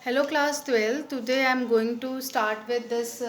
Hello class 12. Today I am going to start with this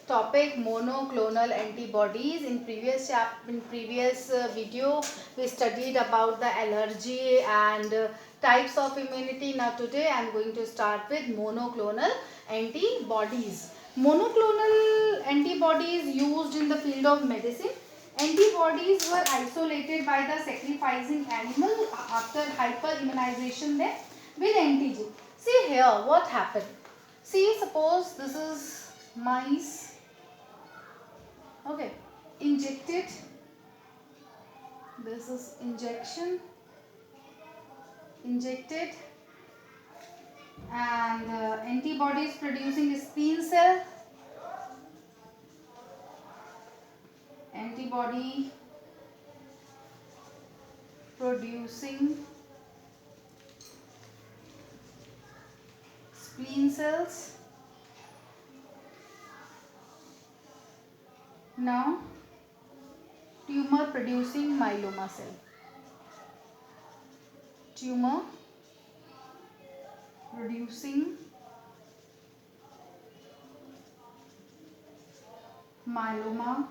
topic monoclonal antibodies. In previous video we studied about the allergy and types of immunity. Now today I am going to start with monoclonal antibodies. Monoclonal antibodies used in the field of medicine. Antibodies were isolated by the sacrificing animal after hyperimmunization them with antigen. See here what happened. See, suppose this is mice. Okay, injected. This is injected, and antibodies producing spleen cell. Antibody producing spleen cells. Now tumor producing myeloma cell. Tumor producing myeloma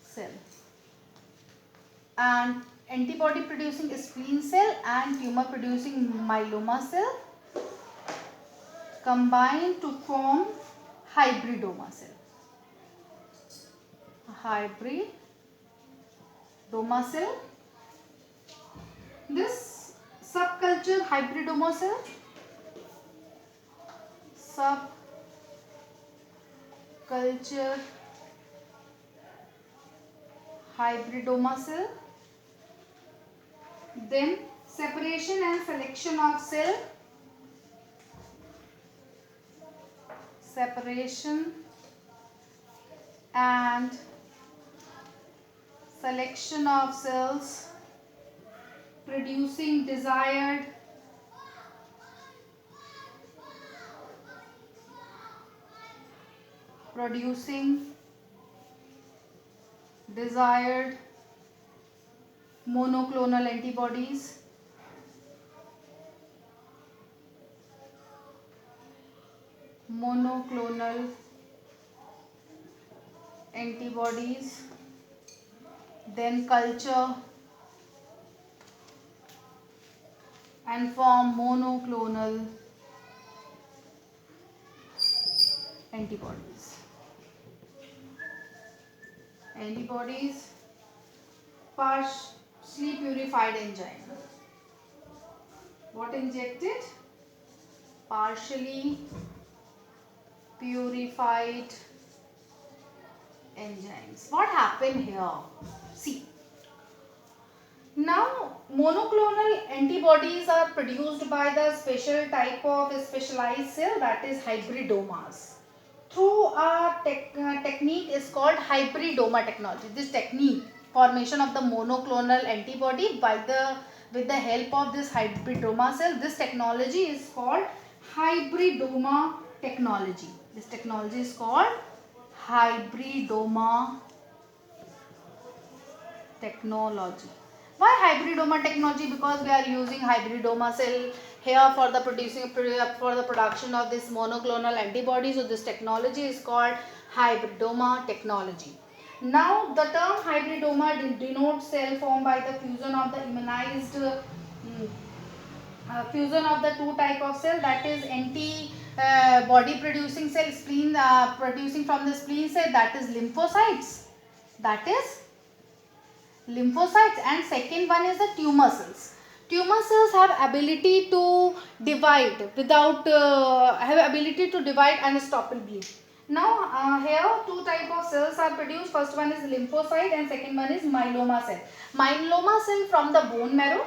cell, and antibody producing spleen cell and tumor producing myeloma cell combine to form hybridoma cell. Hybridoma cell. This subculture hybridoma cell, subculture hybridoma cell, then separation and selection of cell, separation and selection of cells producing desired monoclonal antibodies. Monoclonal antibodies, then culture and form monoclonal antibodies. Antibodies, partially purified enzyme. What injected? Partially purified enzymes. What happened here? See, now monoclonal antibodies are produced by the special type of specialized cell, that is hybridomas, through a technique is called hybridoma technology. This technique, formation of the monoclonal antibody with the help of this hybridoma cell, this technology is called hybridoma technology. This technology is called hybridoma technology. Why hybridoma technology? Because we are using hybridoma cell here for the production of this monoclonal antibody. So this technology is called hybridoma technology. Now the term hybridoma denotes cell formed by the fusion of the immunized fusion of the two type of cell, that is body producing cell, spleen producing from the spleen cell, that is lymphocytes. And second one is the tumor cells. Tumor cells have ability to divide unstoppably. Now here two type of cells are produced. First one is lymphocyte and second one is myeloma cell. Myeloma cell from the bone marrow.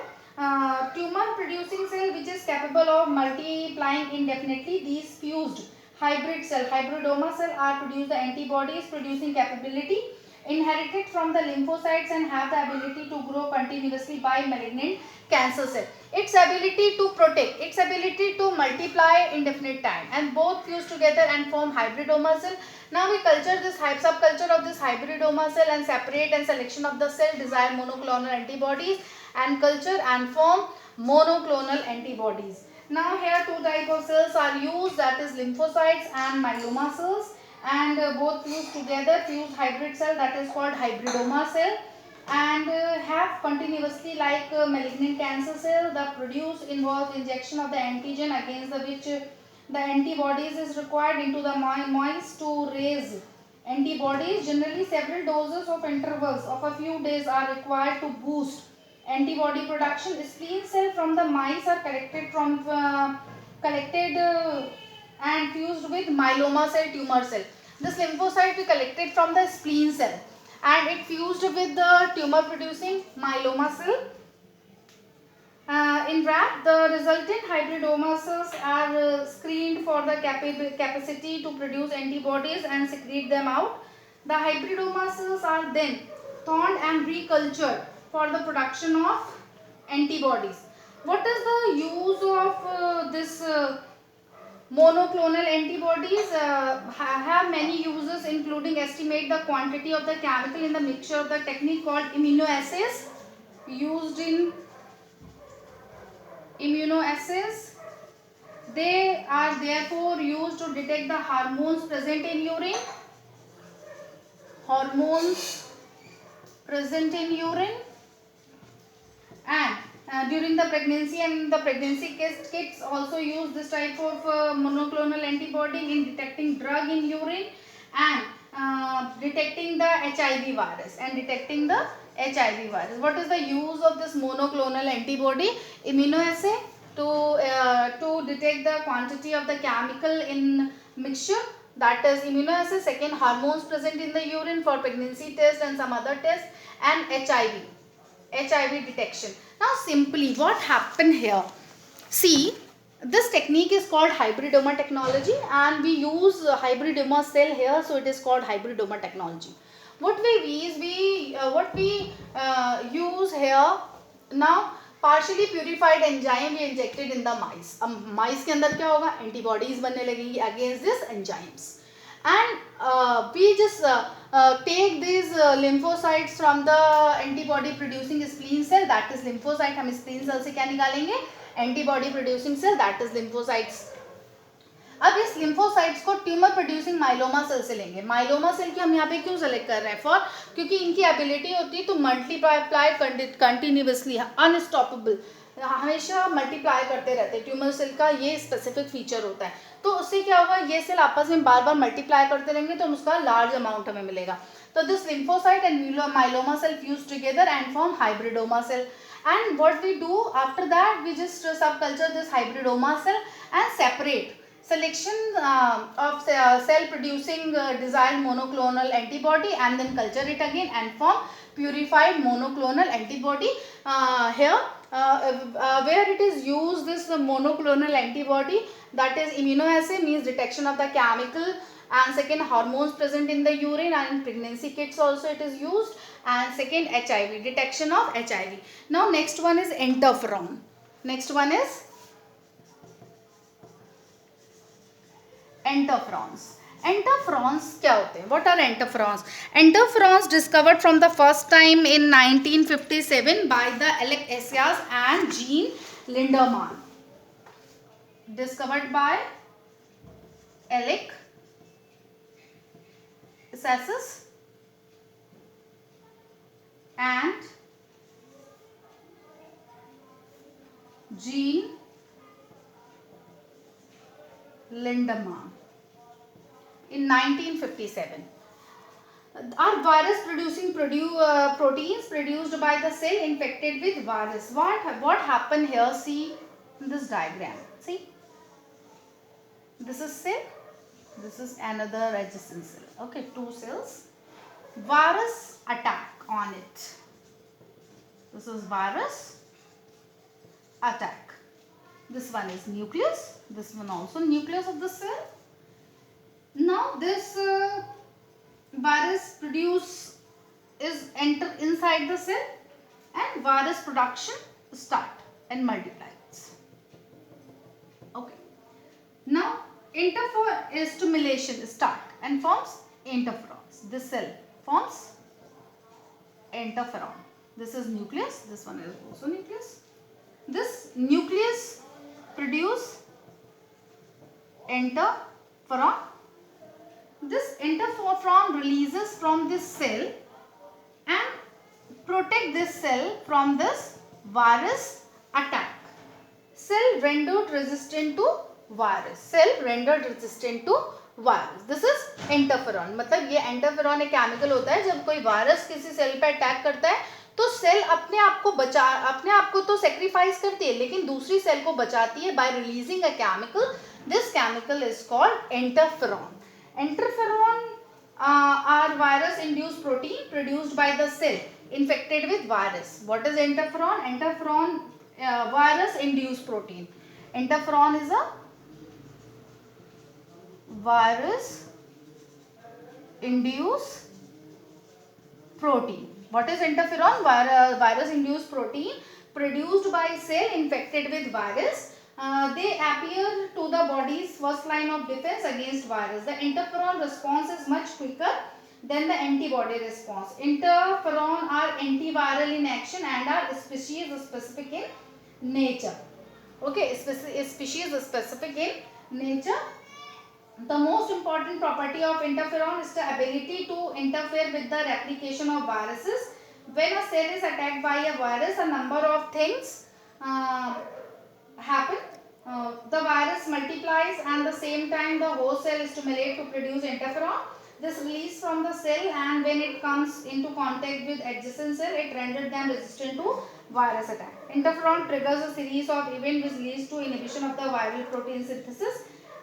Tumor producing cell which is capable of multiplying indefinitely. These fused hybrid cell, hybridoma cell, are produce the antibodies producing capability inherited from the lymphocytes and have the ability to grow continuously by malignant cancer cell. Its ability to protect, its ability to multiply indefinite time, and both fuse together and form hybridoma cell. Now we culture this subculture of this hybridoma cell and separate and selection of the cell desired monoclonal antibodies and culture and form monoclonal antibodies. Now here two type of cells are used, that is lymphocytes and myeloma cells, and both fused together, fused hybrid cell, that is called hybridoma cell, and have continuously like malignant cancer cell. The produce involves injection of the antigen against the which the antibodies is required into the mice to raise antibodies. Generally several doses of intervals of a few days are required to boost antibody production. Spleen cell from the mice are collected and fused with myeloma cell, tumor cell. This lymphocyte we collected from the spleen cell and it fused with the tumor producing myeloma cell. In rat, the resultant hybridoma cells are screened for the capacity to produce antibodies and secrete them out. The hybridoma cells are then thawed and recultured for the production of antibodies. What is the use of this monoclonal antibodies? Have many uses, including estimate the quantity of the chemical in the mixture of the technique called immunoassays used in immunoassays. They are therefore used to detect the hormones present in urine. Hormones present in urine, and during the pregnancy and the pregnancy kits also use this type of monoclonal antibody in detecting drug in urine and detecting the HIV virus What is the use of this monoclonal antibody? Immunoassay to detect the quantity of the chemical in mixture, that is immunoassay. Second, hormones present in the urine for pregnancy test and some other tests, and HIV detection. Now simply what happened here, see, this technique is called hybridoma technology and we use hybridoma cell here, so it is called hybridoma technology. What we use here now, partially purified enzyme we injected in the mice. अब mice के अंदर क्या होगा, antibodies बनने लगेगी against these enzymes, and we just take these lymphocytes from the antibody producing spleen cell, that is lymphocyte. हम spleen cell से क्या निकालेंगे, antibody producing cell, that is lymphocytes. अब इस lymphocytes को ट्यूमर प्रोड्यूसिंग माइलोमा सेल से लेंगे. Myeloma cell की हम यहाँ पे क्यों सेलेक्ट कर रहे हैं, फॉर क्योंकि इनकी एबिलिटी होती है टू मल्टीप्लाई कंटिन्यूसली, अनस्टॉपेबल, हमेशा मल्टीप्लाई करते रहते हैं. ट्यूमर सेल का ये स्पेसिफिक फीचर होता है. तो उससे क्या होगा, ये सेल आपस में बार बार मल्टीप्लाई करते रहेंगे तो उसका लार्ज अमाउंट हमें मिलेगा. तो this lymphocyte and myeloma cell fuse together and form hybridoma cell. And what we do after that, we just subculture this hybridoma cell and separate selection of cell producing desired monoclonal antibody and then culture it again and form purified monoclonal antibody. Here where it is used, this monoclonal antibody, that is immunoassay means detection of the chemical, and second hormones present in the urine, and in pregnancy kits also it is used, and second HIV, detection of HIV. Now next one is interferon. Next one is interferons. Interferons क्या होते हैं? What are interferons? Interferons discovered from the first time in 1957 by the Alec Esias and Jean Linderman. Discovered by Alec Esias and Jean Linderman in 1957. Are virus producing proteins produced by the cell infected with virus. What happened here? See in this diagram. See, this is cell, this is another adjacent cell. Okay, two cells. Virus attack on it. This is virus attack. This one is nucleus. This one also nucleus of the cell. Now this virus is enter inside the cell and virus production start and multiplies. Okay. Now interfer stimulation start and forms interferons. This cell forms interferon. This is nucleus. This one is also nucleus. This nucleus produce interferon. This interferon releases from this cell and protect this cell from this virus attack. Cell rendered resistant to virus. Cell rendered resistant to virus. This is interferon. मतलब ये interferon एक chemical होता है, जब कोई virus किसी cell पे attack करता है तो सेल अपने आप को तो सेक्रीफाइस करती है, लेकिन दूसरी सेल को बचाती है bye releasing a chemical. This chemical is called interferon. Interferon are virus induced protein produced by the cell infected with virus. What is interferon? Interferon virus induced protein. Interferon is a virus induced protein. What is interferon? Virus induced protein produced by cell infected with virus. They appear to the body's first line of defense against virus. The interferon response is much quicker than the antibody response. Interferon are antiviral in action and are species specific in nature. Okay, species specific in nature. The most important property of interferon is the ability to interfere with the replication of viruses. When a cell is attacked by a virus, a number of things happen. The virus multiplies and at the same time the host cell stimulates to produce interferon. This release from the cell, and when it comes into contact with adjacent cell, it renders them resistant to virus attack. Interferon triggers a series of events which leads to inhibition of the viral protein synthesis,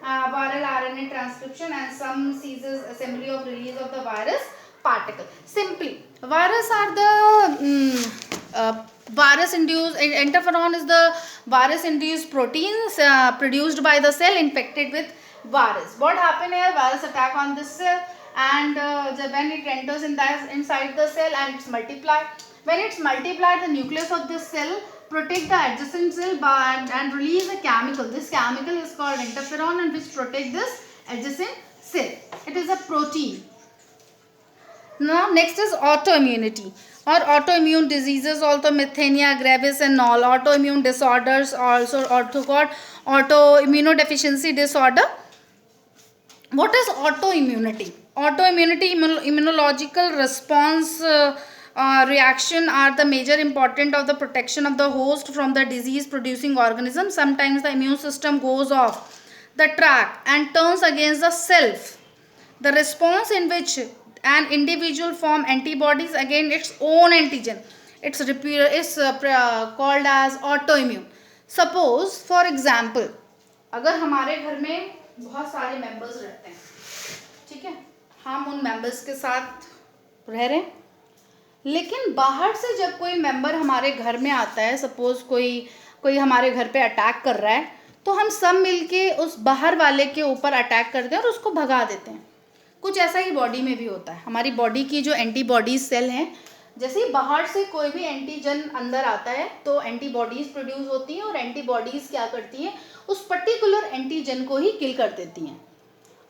viral RNA transcription, and some ceases assembly of release of the virus particle. Simply, virus are the virus induced, interferon is the virus induced proteins produced by the cell infected with virus. What happen here? Virus attack on this cell, and when it enters inside the cell and it's multiplied. When it's multiplied, the nucleus of this cell protect the adjacent cell and release a chemical. This chemical is called interferon, and which protect this adjacent cell. It is a protein. Now next is autoimmunity or autoimmune diseases, also myasthenia gravis and all. Autoimmune disorders also called autoimmunodeficiency disorder. What is autoimmunity? Autoimmunity, immunological response reaction are the major important of the protection of the host from the disease producing organism. Sometimes the immune system goes off the track and turns against the self. The response in which an individual form antibodies against its own antigen, it's called as autoimmune. Suppose for example, अगर हमारे घर में बहुत सारे members रहते हैं, ठीक है, हम उन मेंबर्स के साथ रह रहे हैं, लेकिन बाहर से जब कोई मेंबर हमारे घर में आता है, सपोज कोई हमारे घर पे अटैक कर रहा है, तो हम सब मिलके उस बाहर वाले के ऊपर अटैक करते हैं और उसको भगा देते हैं. कुछ ऐसा ही बॉडी में भी होता है. हमारी बॉडी की जो एंटीबॉडीज सेल हैं, जैसे ही बाहर से कोई भी एंटीजन अंदर आता है तो एंटीबॉडीज प्रोड्यूस होती हैं, और एंटीबॉडीज क्या करती हैं, उस पर्टिकुलर एंटीजन को ही किल कर देती हैं.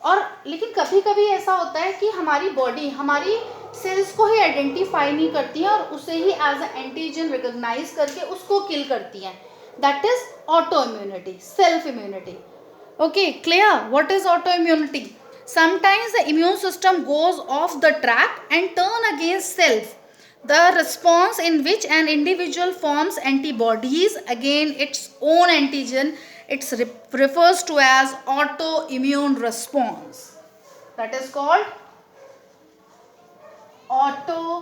और लेकिन कभी कभी ऐसा होता है कि हमारी बॉडी हमारी सेल्स को ही आइडेंटिफाई नहीं करती है और उसे ही एज अ एंटीजन रिकॉग्नाइज करके उसको किल करती हैं. That is auto immunity, self immunity. Okay, clear? What is auto immunity? Sometimes the immune system goes off the track and turn against self. The response in which an individual forms antibodies against its own antigen, it refers to as autoimmune response. That is called autoimmune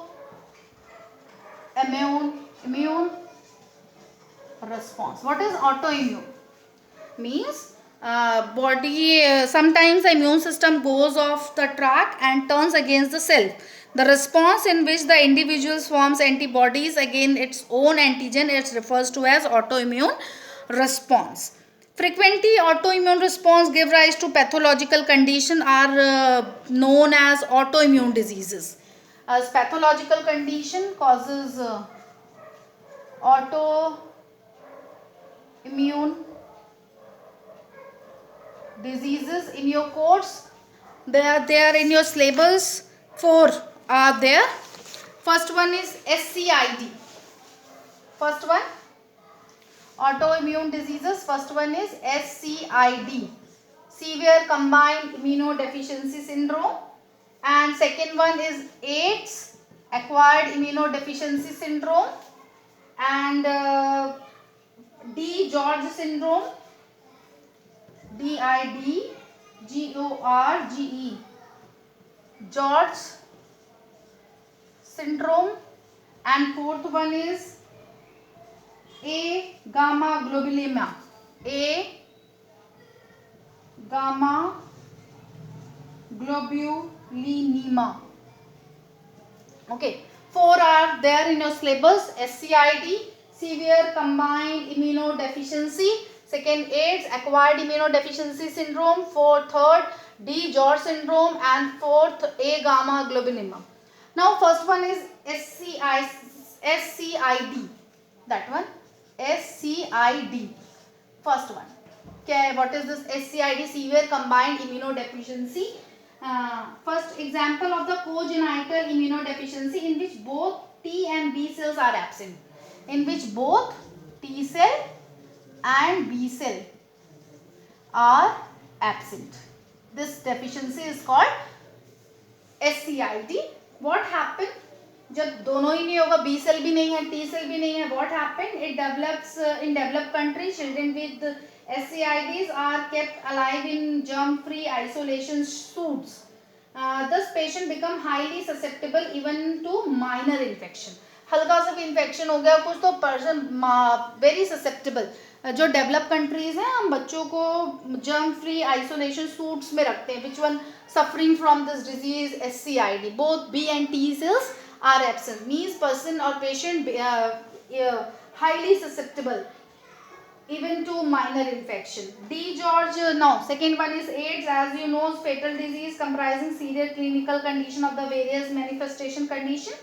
response. What is autoimmune? Means sometimes the immune system goes off the track and turns against the self. The response in which the individual forms antibodies against its own antigen, it refers to as autoimmune response. Frequently, autoimmune response give rise to pathological condition are known as autoimmune diseases. As pathological condition causes autoimmune diseases. In your course, they are in your syllabus. 4 are there. First one is SCID. First one, autoimmune diseases. First one is SCID, severe combined immunodeficiency syndrome, and second one is AIDS, acquired immunodeficiency syndrome, and D. George syndrome, DIDGORGE, George syndrome, and fourth one is A. gamma globulinema, A. gamma globulinema. Okay, four are there in your syllabus: SCID, severe combined immunodeficiency; second, AIDS, acquired immunodeficiency syndrome; third, D. George syndrome; and fourth, A. gamma globulinema. Now, first one is SCID. That one, SCID. First one. Okay, what is this SCID? Severe combined immunodeficiency. First example of the congenital immunodeficiency in which both T and B cells are absent. In which both T cell and B cell are absent. This deficiency is called SCID. What happened? जब दोनों ही नहीं होगा, B cell भी नहीं है, T cell भी नहीं है, what happened? It develops in developed countries. Children with SCIDs are kept alive in germ-free isolation suits. Thus, patient become highly susceptible even to minor infection. हल्का सा भी इन्फेक्शन हो गया कुछ तो पर्सन वेरी ससेप्टेबल. जो डेवलप कंट्रीज हैं, हम बच्चों को जर्म फ्री आइसोलेशन सूट्स में रखते हैं. Which one suffering from this disease SCID. Both B and T cells are absent. Means person or patient highly susceptible even to minor infection. D. George, now second one is AIDS. As you know, fatal disease comprising serious clinical condition of the various manifestation condition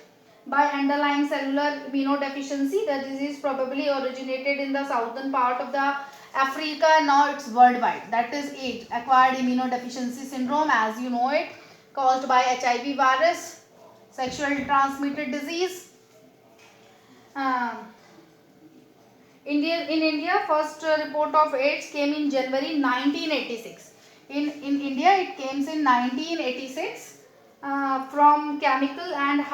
by underlying cellular immunodeficiency. The disease probably originated in the southern part of the Africa. Now it's worldwide. That is AIDS, acquired immunodeficiency syndrome, as you know it, caused by HIV virus, sexually transmitted disease. In India, first report of AIDS came in January 1986. In India, it came in 1986 from chemical and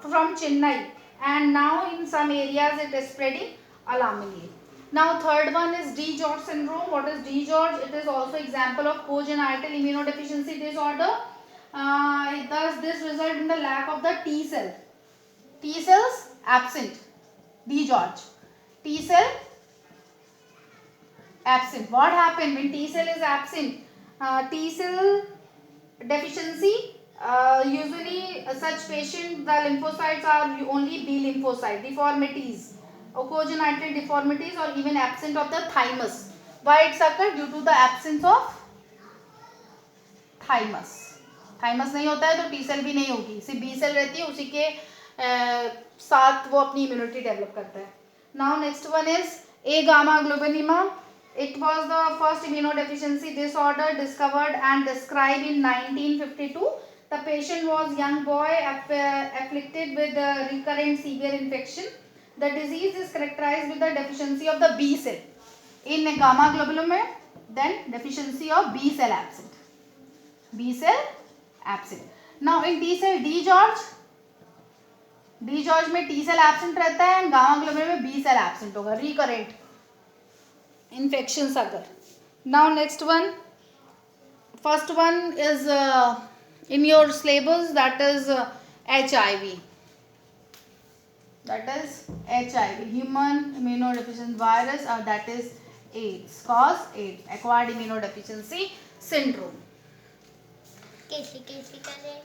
from Chennai, and now in some areas it is spreading alarmingly. Now, third one is D. George syndrome. What is D. George? It is also example of congenital immunodeficiency disorder. Thus, this result in the lack of the T cell. T cells absent. D. George. T cell absent. What happened when T cell is absent? T cell deficiency. Usually such patient, the lymphocytes are only B lymphocyte. Deformities, congenital deformities, or even absent of the thymus. Why it's occurred? Due to the absence of thymus. Thymus नहीं होता है तो T cell भी नहीं होगी, सिर्फ B cell रहती है, उसी के साथ वो अपनी immunity develop करता है. Now next one is A. gamma globulinema. It was the first immunodeficiency disorder discovered and described in 1952. The patient was young boy afflicted with recurrent severe infection. The disease is characterized with the deficiency of the B cell. In gamma globulin, then deficiency of B cell absent. B cell absent. Now in T cell, D. George में T cell absent रहता है, and gamma globulin में B cell absent होगा. Recurrent infections अगर. Now next one. First one is in your syllabus, that is HIV. That is HIV, human immunodeficiency virus, or that is AIDS, cause AIDS, acquired immunodeficiency syndrome. कैसे कैसे करें?